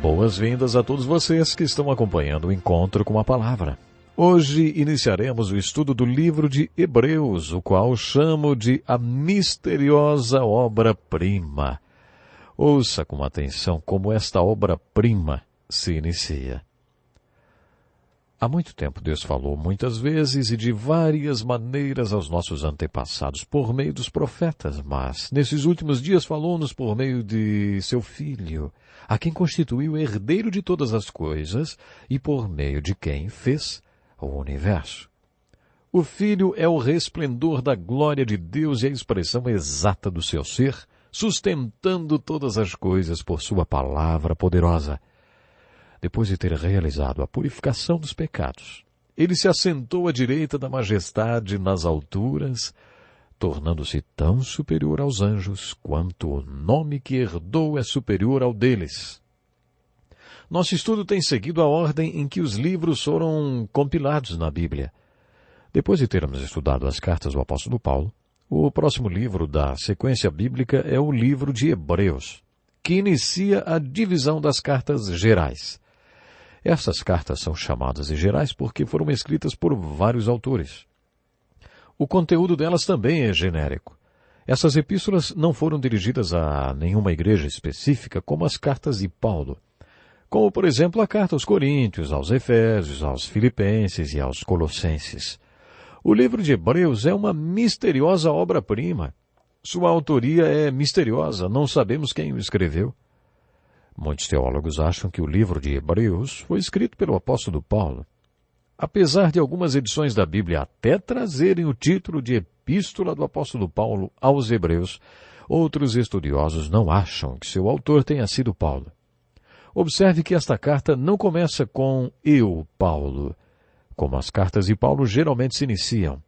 Boas-vindas a todos vocês que estão acompanhando o Encontro com a Palavra. Hoje iniciaremos o estudo do livro de Hebreus, o qual chamo de a misteriosa obra-prima. Ouça com atenção como esta obra-prima se inicia. Há muito tempo Deus falou muitas vezes e de várias maneiras aos nossos antepassados por meio dos profetas, mas nesses últimos dias falou-nos por meio de seu Filho, a quem constituiu herdeiro de todas as coisas e por meio de quem fez o universo. O Filho é o resplendor da glória de Deus e a expressão exata do seu ser, sustentando todas as coisas por sua palavra poderosa. Depois de ter realizado a purificação dos pecados, ele se assentou à direita da majestade nas alturas, tornando-se tão superior aos anjos quanto o nome que herdou é superior ao deles. Nosso estudo tem seguido a ordem em que os livros foram compilados na Bíblia. Depois de termos estudado as cartas do apóstolo Paulo, o próximo livro da sequência bíblica é o livro de Hebreus, que inicia a divisão das cartas gerais. Essas cartas são chamadas de gerais porque foram escritas por vários autores. O conteúdo delas também é genérico. Essas epístolas não foram dirigidas a nenhuma igreja específica como as cartas de Paulo, como, por exemplo, a carta aos Coríntios, aos Efésios, aos Filipenses e aos Colossenses. O livro de Hebreus é uma misteriosa obra-prima. Sua autoria é misteriosa, não sabemos quem o escreveu. Muitos teólogos acham que o livro de Hebreus foi escrito pelo apóstolo Paulo. Apesar de algumas edições da Bíblia até trazerem o título de Epístola do apóstolo Paulo aos Hebreus, outros estudiosos não acham que seu autor tenha sido Paulo. Observe que esta carta não começa com eu, Paulo, como as cartas de Paulo geralmente se iniciam.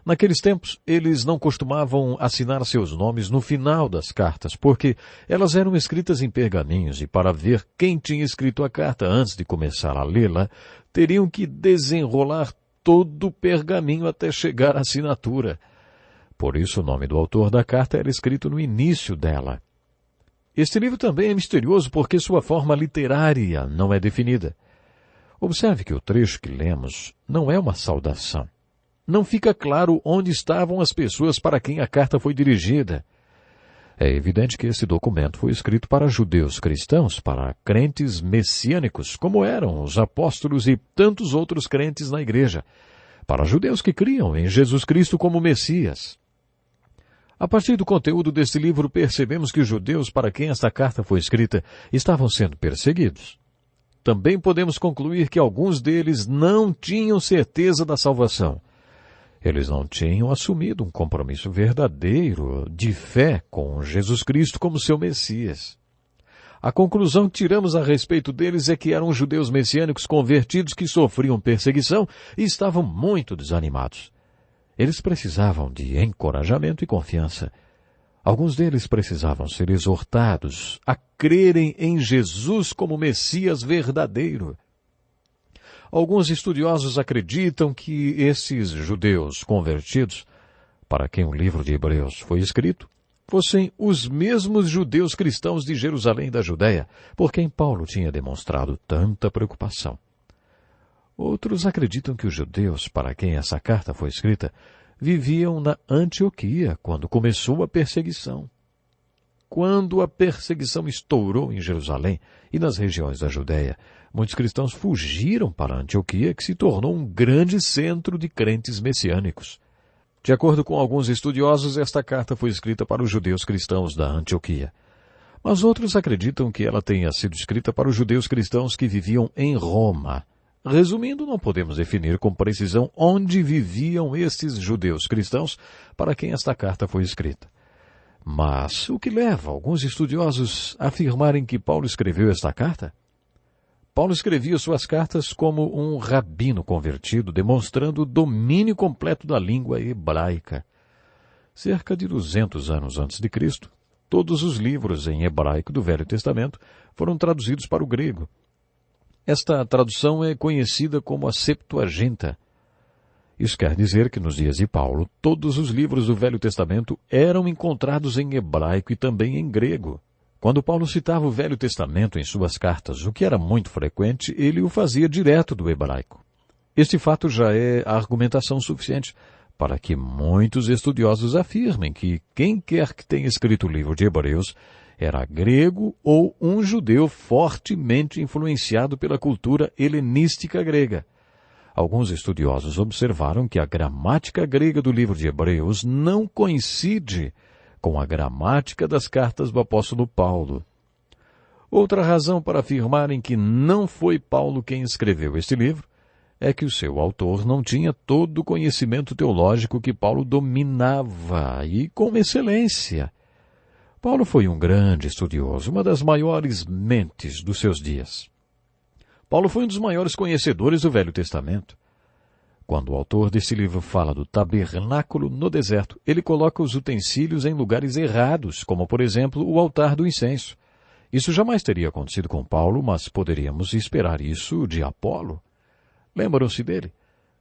Naqueles tempos, eles não costumavam assinar seus nomes no final das cartas, porque elas eram escritas em pergaminhos e para ver quem tinha escrito a carta antes de começar a lê-la, teriam que desenrolar todo o pergaminho até chegar à assinatura. Por isso o nome do autor da carta era escrito no início dela. Este livro também é misterioso porque sua forma literária não é definida. Observe que o trecho que lemos não é uma saudação. Não fica claro onde estavam as pessoas para quem a carta foi dirigida. É evidente que esse documento foi escrito para judeus cristãos, para crentes messiânicos, como eram os apóstolos e tantos outros crentes na igreja, para judeus que criam em Jesus Cristo como Messias. A partir do conteúdo deste livro, percebemos que os judeus para quem esta carta foi escrita estavam sendo perseguidos. Também podemos concluir que alguns deles não tinham certeza da salvação. Eles não tinham assumido um compromisso verdadeiro de fé com Jesus Cristo como seu Messias. A conclusão que tiramos a respeito deles é que eram judeus messiânicos convertidos que sofriam perseguição e estavam muito desanimados. Eles precisavam de encorajamento e confiança. Alguns deles precisavam ser exortados a crerem em Jesus como Messias verdadeiro. Alguns estudiosos acreditam que esses judeus convertidos, para quem o livro de Hebreus foi escrito, fossem os mesmos judeus cristãos de Jerusalém da Judéia, por quem Paulo tinha demonstrado tanta preocupação. Outros acreditam que os judeus, para quem essa carta foi escrita, viviam na Antioquia quando começou a perseguição. Quando a perseguição estourou em Jerusalém e nas regiões da Judéia, muitos cristãos fugiram para Antioquia, que se tornou um grande centro de crentes messiânicos. De acordo com alguns estudiosos, esta carta foi escrita para os judeus cristãos da Antioquia. Mas outros acreditam que ela tenha sido escrita para os judeus cristãos que viviam em Roma. Resumindo, não podemos definir com precisão onde viviam estes judeus cristãos para quem esta carta foi escrita. Mas o que leva alguns estudiosos a afirmarem que Paulo escreveu esta carta? Paulo escrevia suas cartas como um rabino convertido, demonstrando o domínio completo da língua hebraica. Cerca de 200 anos antes de Cristo, todos os livros em hebraico do Velho Testamento foram traduzidos para o grego. Esta tradução é conhecida como a Septuaginta. Isso quer dizer que nos dias de Paulo, todos os livros do Velho Testamento eram encontrados em hebraico e também em grego. Quando Paulo citava o Velho Testamento em suas cartas, o que era muito frequente, ele o fazia direto do hebraico. Este fato já é argumentação suficiente para que muitos estudiosos afirmem que quem quer que tenha escrito o livro de Hebreus era grego ou um judeu fortemente influenciado pela cultura helenística grega. Alguns estudiosos observaram que a gramática grega do livro de Hebreus não coincide com a gramática das cartas do apóstolo Paulo. Outra razão para afirmarem que não foi Paulo quem escreveu este livro é que o seu autor não tinha todo o conhecimento teológico que Paulo dominava, e com excelência. Paulo foi um grande estudioso, uma das maiores mentes dos seus dias. Paulo foi um dos maiores conhecedores do Velho Testamento. Quando o autor deste livro fala do tabernáculo no deserto, ele coloca os utensílios em lugares errados, como, por exemplo, o altar do incenso. Isso jamais teria acontecido com Paulo, mas poderíamos esperar isso de Apolo. Lembram-se dele?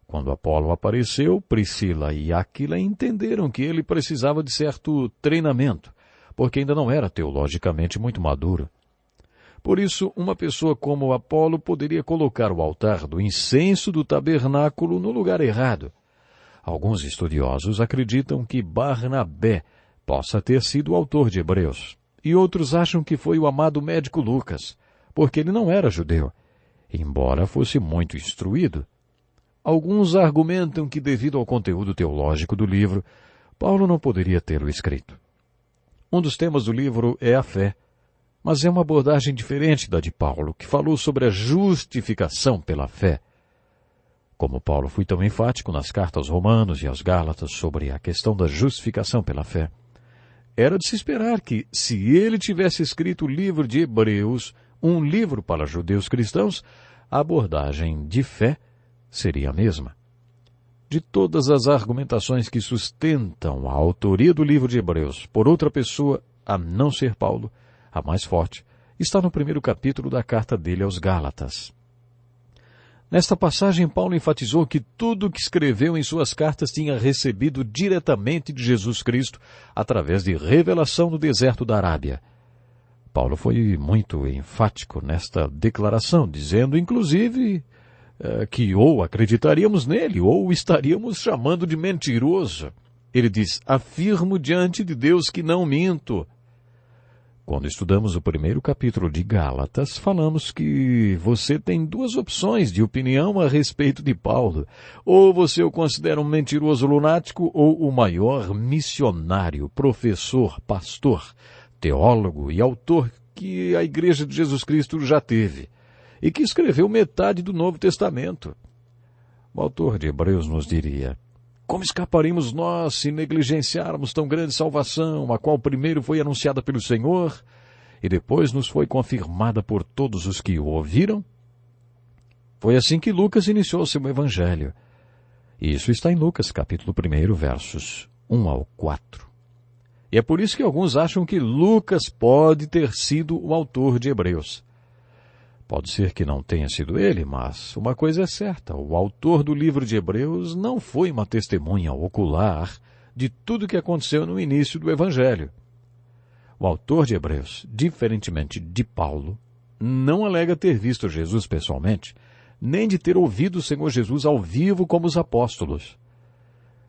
Quando Apolo apareceu, Priscila e Áquila entenderam que ele precisava de certo treinamento, porque ainda não era teologicamente muito maduro. Por isso, uma pessoa como Apolo poderia colocar o altar do incenso do tabernáculo no lugar errado. Alguns estudiosos acreditam que Barnabé possa ter sido o autor de Hebreus, e outros acham que foi o amado médico Lucas, porque ele não era judeu, embora fosse muito instruído. Alguns argumentam que, devido ao conteúdo teológico do livro, Paulo não poderia tê-lo escrito. Um dos temas do livro é a fé, mas é uma abordagem diferente da de Paulo, que falou sobre a justificação pela fé. Como Paulo foi tão enfático nas cartas aos Romanos e aos Gálatas sobre a questão da justificação pela fé, era de se esperar que, se ele tivesse escrito o livro de Hebreus, um livro para judeus cristãos, a abordagem de fé seria a mesma. De todas as argumentações que sustentam a autoria do livro de Hebreus por outra pessoa, a não ser Paulo, a mais forte, está no primeiro capítulo da carta dele aos Gálatas. Nesta passagem, Paulo enfatizou que tudo o que escreveu em suas cartas tinha recebido diretamente de Jesus Cristo através de revelação no deserto da Arábia. Paulo foi muito enfático nesta declaração, dizendo, inclusive, que ou acreditaríamos nele, ou o estaríamos chamando de mentiroso. Ele diz, afirmo diante de Deus que não minto. Quando estudamos o primeiro capítulo de Gálatas, falamos que você tem duas opções de opinião a respeito de Paulo. Ou você o considera um mentiroso lunático, ou o maior missionário, professor, pastor, teólogo e autor que a Igreja de Jesus Cristo já teve, e que escreveu metade do Novo Testamento. O autor de Hebreus nos diria, como escaparemos nós se negligenciarmos tão grande salvação, a qual primeiro foi anunciada pelo Senhor, e depois nos foi confirmada por todos os que o ouviram? Foi assim que Lucas iniciou seu evangelho. Isso está em Lucas, capítulo 1, versos 1 ao 4. E é por isso que alguns acham que Lucas pode ter sido o autor de Hebreus. Pode ser que não tenha sido ele, mas uma coisa é certa, o autor do livro de Hebreus não foi uma testemunha ocular de tudo o que aconteceu no início do Evangelho. O autor de Hebreus, diferentemente de Paulo, não alega ter visto Jesus pessoalmente, nem de ter ouvido o Senhor Jesus ao vivo como os apóstolos.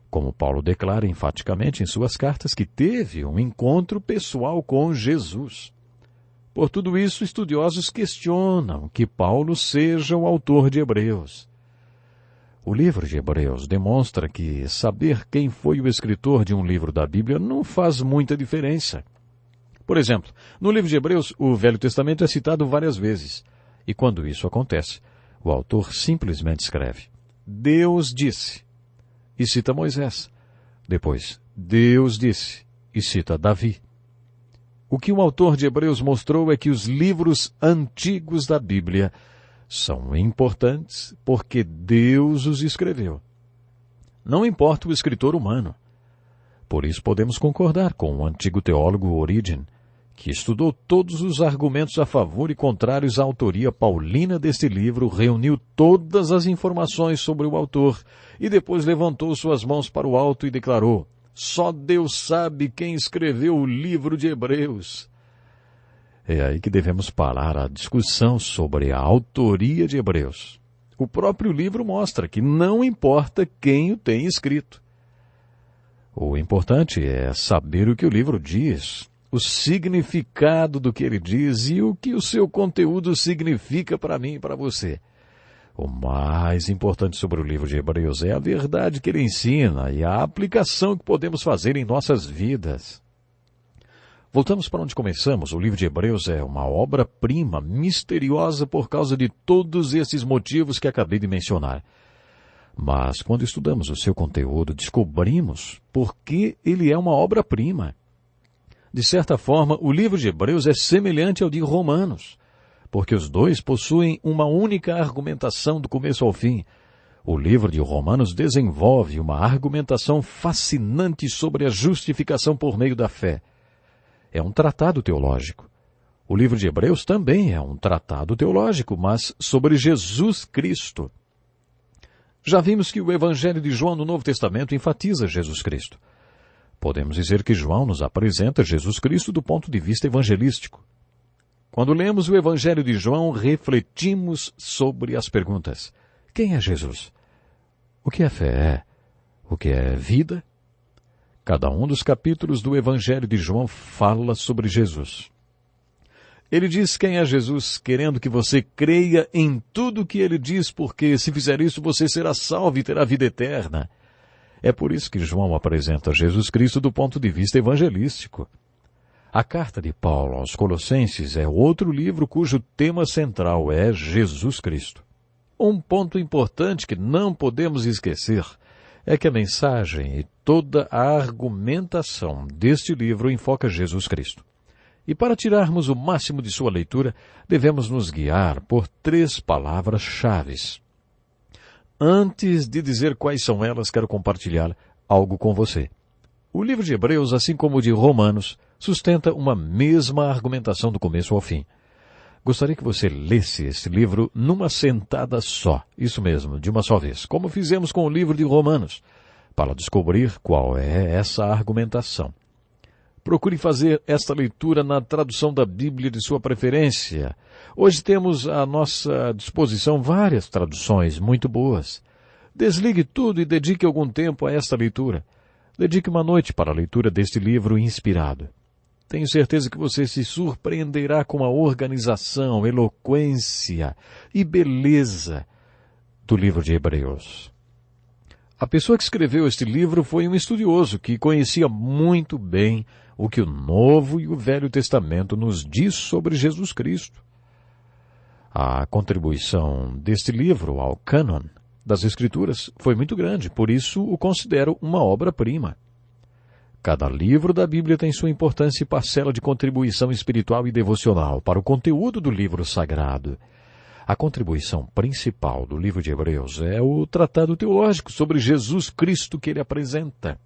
Como Paulo declara enfaticamente em suas cartas que teve um encontro pessoal com Jesus. Por tudo isso, estudiosos questionam que Paulo seja o autor de Hebreus. O livro de Hebreus demonstra que saber quem foi o escritor de um livro da Bíblia não faz muita diferença. Por exemplo, no livro de Hebreus, o Velho Testamento é citado várias vezes. E quando isso acontece, o autor simplesmente escreve, Deus disse, e cita Moisés. Depois, Deus disse, e cita Davi. O que o autor de Hebreus mostrou é que os livros antigos da Bíblia são importantes porque Deus os escreveu. Não importa o escritor humano. Por isso podemos concordar com o antigo teólogo Origen, que estudou todos os argumentos a favor e contrários à autoria paulina deste livro, reuniu todas as informações sobre o autor e depois levantou suas mãos para o alto e declarou, só Deus sabe quem escreveu o livro de Hebreus. É aí que devemos parar a discussão sobre a autoria de Hebreus. O próprio livro mostra que não importa quem o tenha escrito. O importante é saber o que o livro diz, o significado do que ele diz e o que o seu conteúdo significa para mim e para você. O mais importante sobre o livro de Hebreus é a verdade que ele ensina e a aplicação que podemos fazer em nossas vidas. Voltamos para onde começamos. O livro de Hebreus é uma obra-prima, misteriosa por causa de todos esses motivos que acabei de mencionar. Mas, quando estudamos o seu conteúdo, descobrimos por que ele é uma obra-prima. De certa forma, o livro de Hebreus é semelhante ao de Romanos, porque os dois possuem uma única argumentação do começo ao fim. O livro de Romanos desenvolve uma argumentação fascinante sobre a justificação por meio da fé. É um tratado teológico. O livro de Hebreus também é um tratado teológico, mas sobre Jesus Cristo. Já vimos que o Evangelho de João no Novo Testamento enfatiza Jesus Cristo. Podemos dizer que João nos apresenta Jesus Cristo do ponto de vista evangelístico. Quando lemos o Evangelho de João, refletimos sobre as perguntas. Quem é Jesus? O que é fé? O que é vida? Cada um dos capítulos do Evangelho de João fala sobre Jesus. Ele diz quem é Jesus, querendo que você creia em tudo o que ele diz, porque se fizer isso você será salvo e terá vida eterna. É por isso que João apresenta Jesus Cristo do ponto de vista evangelístico. A carta de Paulo aos Colossenses é outro livro cujo tema central é Jesus Cristo. Um ponto importante que não podemos esquecer é que a mensagem e toda a argumentação deste livro enfoca Jesus Cristo. E para tirarmos o máximo de sua leitura, devemos nos guiar por 3 palavras-chave. Antes de dizer quais são elas, quero compartilhar algo com você. O livro de Hebreus, assim como o de Romanos, sustenta uma mesma argumentação do começo ao fim. Gostaria que você lesse esse livro numa sentada só, isso mesmo, de uma só vez, como fizemos com o livro de Romanos, para descobrir qual é essa argumentação. Procure fazer esta leitura na tradução da Bíblia de sua preferência. Hoje temos à nossa disposição várias traduções muito boas. Desligue tudo e dedique algum tempo a esta leitura. Dedique uma noite para a leitura deste livro inspirado. Tenho certeza que você se surpreenderá com a organização, eloquência e beleza do livro de Hebreus. A pessoa que escreveu este livro foi um estudioso que conhecia muito bem o que o Novo e o Velho Testamento nos diz sobre Jesus Cristo. A contribuição deste livro ao cânon das Escrituras foi muito grande, por isso o considero uma obra-prima. Cada livro da Bíblia tem sua importância e parcela de contribuição espiritual e devocional para o conteúdo do livro sagrado. A contribuição principal do livro de Hebreus é o tratado teológico sobre Jesus Cristo que ele apresenta.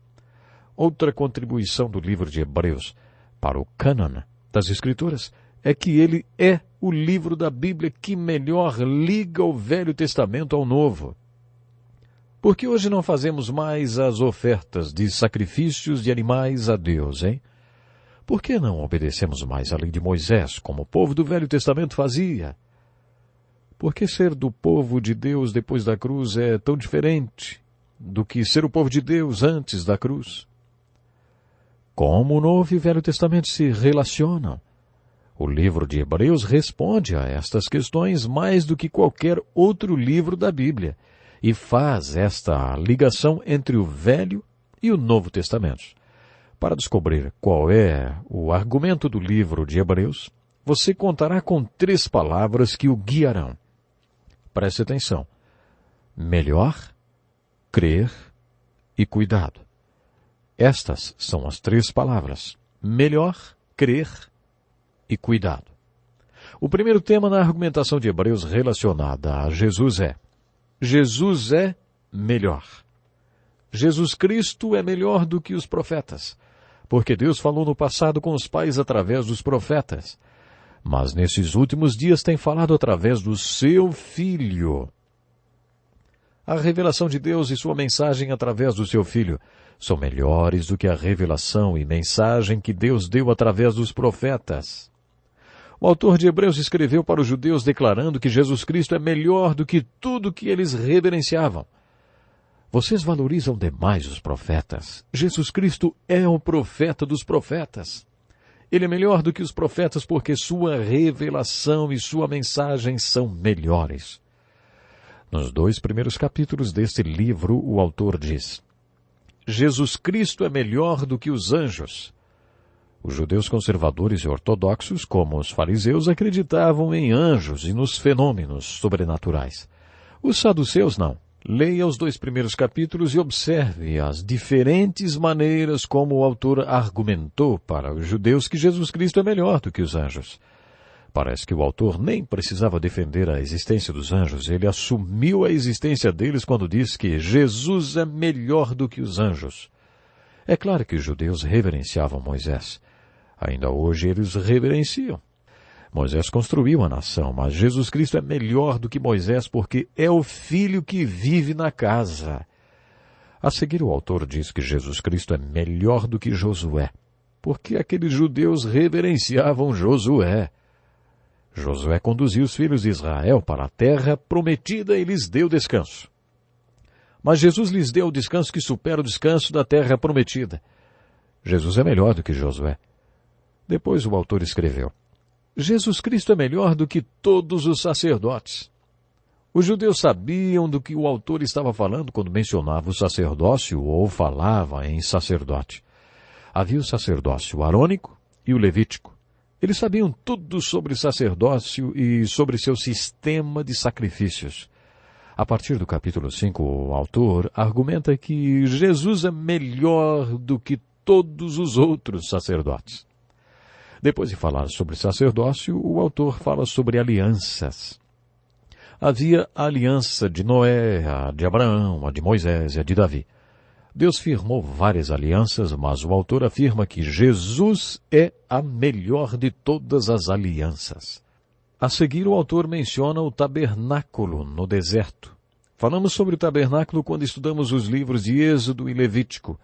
Outra contribuição do livro de Hebreus para o cânon das Escrituras é que ele é o livro da Bíblia que melhor liga o Velho Testamento ao Novo. Por que hoje não fazemos mais as ofertas de sacrifícios de animais a Deus, hein? Por que não obedecemos mais a lei de Moisés, como o povo do Velho Testamento fazia? Por que ser do povo de Deus depois da cruz é tão diferente do que ser o povo de Deus antes da cruz? Como o Novo e o Velho Testamento se relacionam? O livro de Hebreus responde a estas questões mais do que qualquer outro livro da Bíblia e faz esta ligação entre o Velho e o Novo Testamentos. Para descobrir qual é o argumento do livro de Hebreus, você contará com 3 palavras que o guiarão. Preste atenção. Melhor, crer e cuidado. Estas são as 3 palavras. Melhor, crer e cuidado. O primeiro tema na argumentação de Hebreus relacionada a Jesus é: Jesus é melhor. Jesus Cristo é melhor do que os profetas, porque Deus falou no passado com os pais através dos profetas. Mas nesses últimos dias tem falado através do seu Filho. A revelação de Deus e sua mensagem através do seu Filho são melhores do que a revelação e mensagem que Deus deu através dos profetas. O autor de Hebreus escreveu para os judeus declarando que Jesus Cristo é melhor do que tudo que eles reverenciavam. Vocês valorizam demais os profetas. Jesus Cristo é o profeta dos profetas. Ele é melhor do que os profetas porque sua revelação e sua mensagem são melhores. Nos 2 primeiros capítulos deste livro, o autor diz: Jesus Cristo é melhor do que os anjos. Os judeus conservadores e ortodoxos, como os fariseus, acreditavam em anjos e nos fenômenos sobrenaturais. Os saduceus não. Leia os 2 primeiros capítulos e observe as diferentes maneiras como o autor argumentou para os judeus que Jesus Cristo é melhor do que os anjos. Parece que o autor nem precisava defender a existência dos anjos. Ele assumiu a existência deles quando diz que Jesus é melhor do que os anjos. É claro que os judeus reverenciavam Moisés. Ainda hoje eles reverenciam. Moisés construiu a nação, mas Jesus Cristo é melhor do que Moisés porque é o filho que vive na casa. A seguir, o autor diz que Jesus Cristo é melhor do que Josué, porque aqueles judeus reverenciavam Josué. Josué conduziu os filhos de Israel para a terra prometida e lhes deu descanso. Mas Jesus lhes deu o descanso que supera o descanso da terra prometida. Jesus é melhor do que Josué. Depois o autor escreveu: Jesus Cristo é melhor do que todos os sacerdotes. Os judeus sabiam do que o autor estava falando quando mencionava o sacerdócio ou falava em sacerdote. Havia o sacerdócio arônico e o levítico. Eles sabiam tudo sobre sacerdócio e sobre seu sistema de sacrifícios. A partir do capítulo 5, o autor argumenta que Jesus é melhor do que todos os outros sacerdotes. Depois de falar sobre sacerdócio, o autor fala sobre alianças. Havia a aliança de Noé, a de Abraão, a de Moisés e a de Davi. Deus firmou várias alianças, mas o autor afirma que Jesus é a melhor de todas as alianças. A seguir, o autor menciona o tabernáculo no deserto. Falamos sobre o tabernáculo quando estudamos os livros de Êxodo e Levítico.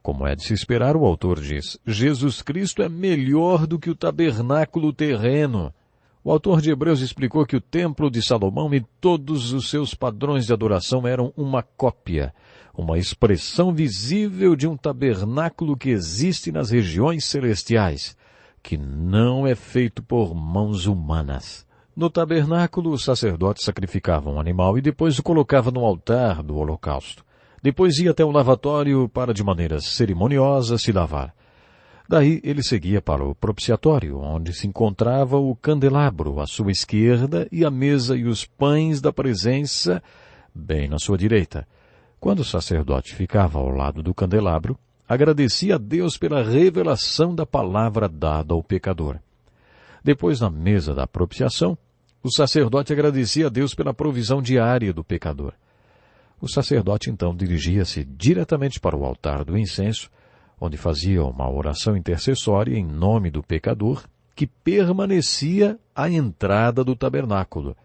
Como é de se esperar, o autor diz: Jesus Cristo é melhor do que o tabernáculo terreno. O autor de Hebreus explicou que o templo de Salomão e todos os seus padrões de adoração eram uma cópia, uma expressão visível de um tabernáculo que existe nas regiões celestiais, que não é feito por mãos humanas. No tabernáculo, os sacerdotes sacrificavam um animal e depois o colocavam no altar do holocausto. Depois ia até o lavatório para, de maneira cerimoniosa, se lavar. Daí ele seguia para o propiciatório, onde se encontrava o candelabro à sua esquerda e a mesa e os pães da presença bem na sua direita. Quando o sacerdote ficava ao lado do candelabro, agradecia a Deus pela revelação da palavra dada ao pecador. Depois, na mesa da propiciação, o sacerdote agradecia a Deus pela provisão diária do pecador. O sacerdote então dirigia-se diretamente para o altar do incenso, onde fazia uma oração intercessória em nome do pecador, que permanecia à entrada do tabernáculo.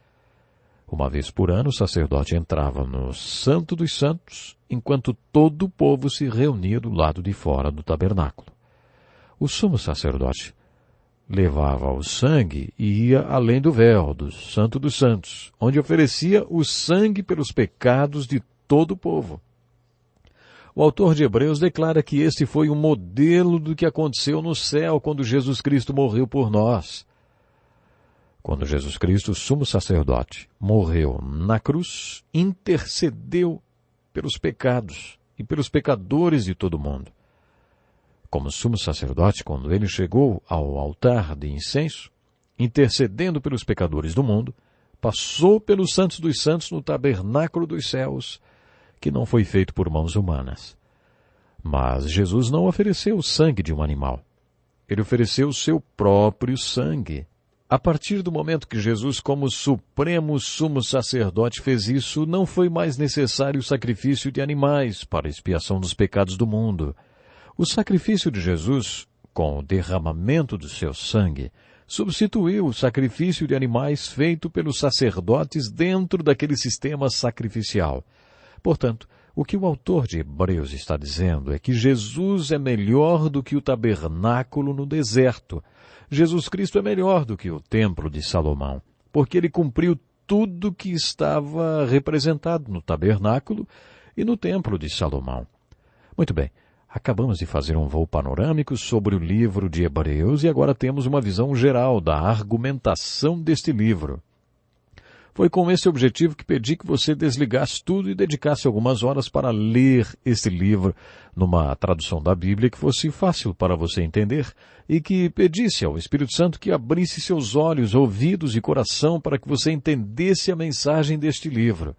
Uma vez por ano, o sacerdote entrava no Santo dos Santos, enquanto todo o povo se reunia do lado de fora do tabernáculo. O sumo sacerdote levava o sangue e ia além do véu do Santo dos Santos, onde oferecia o sangue pelos pecados de todo o povo. O autor de Hebreus declara que este foi um modelo do que aconteceu no céu quando Jesus Cristo morreu por nós. Quando Jesus Cristo, sumo sacerdote, morreu na cruz, intercedeu pelos pecados e pelos pecadores de todo o mundo. Como sumo sacerdote, quando ele chegou ao altar de incenso, intercedendo pelos pecadores do mundo, passou pelos santos dos santos no tabernáculo dos céus, que não foi feito por mãos humanas. Mas Jesus não ofereceu o sangue de um animal. Ele ofereceu o seu próprio sangue. A partir do momento que Jesus, como supremo sumo sacerdote, fez isso, não foi mais necessário o sacrifício de animais para a expiação dos pecados do mundo. O sacrifício de Jesus, com o derramamento do seu sangue, substituiu o sacrifício de animais feito pelos sacerdotes dentro daquele sistema sacrificial. Portanto, O que o autor de Hebreus está dizendo é que Jesus é melhor do que o tabernáculo no deserto. Jesus Cristo é melhor do que o templo de Salomão, porque ele cumpriu tudo que estava representado no tabernáculo e no templo de Salomão. Muito bem, acabamos de fazer um voo panorâmico sobre o livro de Hebreus e agora temos uma visão geral da argumentação deste livro. Foi com esse objetivo que pedi que você desligasse tudo e dedicasse algumas horas para ler este livro numa tradução da Bíblia que fosse fácil para você entender e que pedisse ao Espírito Santo que abrisse seus olhos, ouvidos e coração para que você entendesse a mensagem deste livro.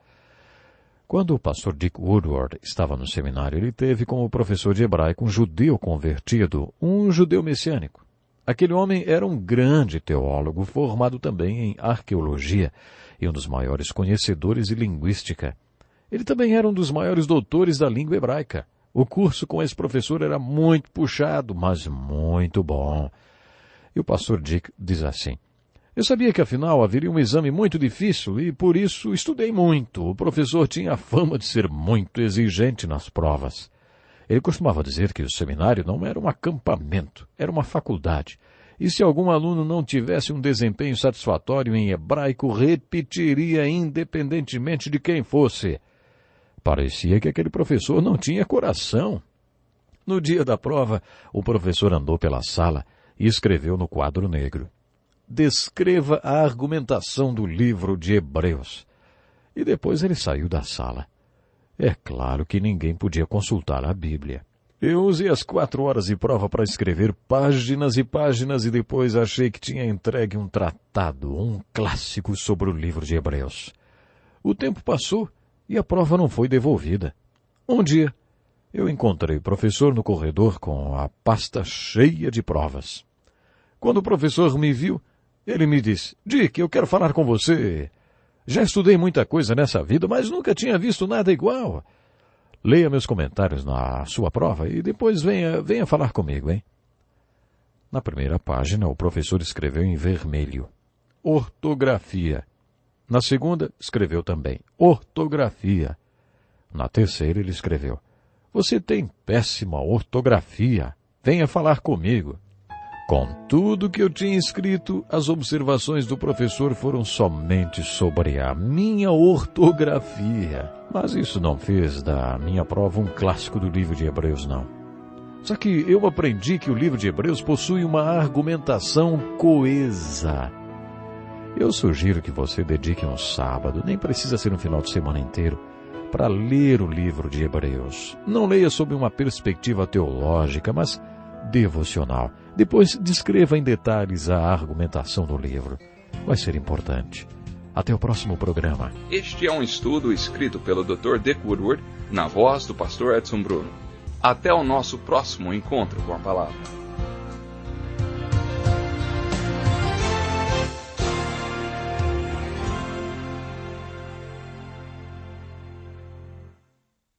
Quando o pastor Dick Woodward estava no seminário, ele teve como professor de hebraico um judeu convertido, um judeu messiânico. Aquele homem era um grande teólogo, formado também em arqueologia e um dos maiores conhecedores de linguística. Ele também era um dos maiores doutores da língua hebraica. O curso com esse professor era muito puxado, mas muito bom. E o pastor Dick diz assim: eu sabia que afinal haveria um exame muito difícil e por isso estudei muito. O professor tinha a fama de ser muito exigente nas provas. Ele costumava dizer que o seminário não era um acampamento, era uma faculdade. E se algum aluno não tivesse um desempenho satisfatório em hebraico, repetiria independentemente de quem fosse. Parecia que aquele professor não tinha coração. No dia da prova, o professor andou pela sala e escreveu no quadro negro: descreva a argumentação do livro de Hebreus. E depois ele saiu da sala. É claro que ninguém podia consultar a Bíblia. Eu usei as 4 horas de prova para escrever páginas e páginas e depois achei que tinha entregue um tratado, um clássico sobre o livro de Hebreus. O tempo passou e a prova não foi devolvida. Um dia, eu encontrei o professor no corredor com a pasta cheia de provas. Quando o professor me viu, ele me disse: Dick, eu quero falar com você. Já estudei muita coisa nessa vida, mas nunca tinha visto nada igual. Leia meus comentários na sua prova e depois venha falar comigo, hein? Na primeira página, o professor escreveu em vermelho: ortografia. Na segunda, escreveu também: ortografia. Na terceira, ele escreveu: você tem péssima ortografia. Venha falar comigo. Com tudo que eu tinha escrito, as observações do professor foram somente sobre a minha ortografia. Mas isso não fez da minha prova um clássico do livro de Hebreus, não. Só que eu aprendi que o livro de Hebreus possui uma argumentação coesa. Eu sugiro que você dedique um sábado, nem precisa ser um final de semana inteiro, para ler o livro de Hebreus. Não leia sob uma perspectiva teológica, mas devocional. Depois descreva em detalhes a argumentação do livro. Vai ser importante. Até o próximo programa. Este é um estudo escrito pelo Dr. Dick Woodward, na voz do pastor Edson Bruno. Até o nosso próximo encontro com a palavra.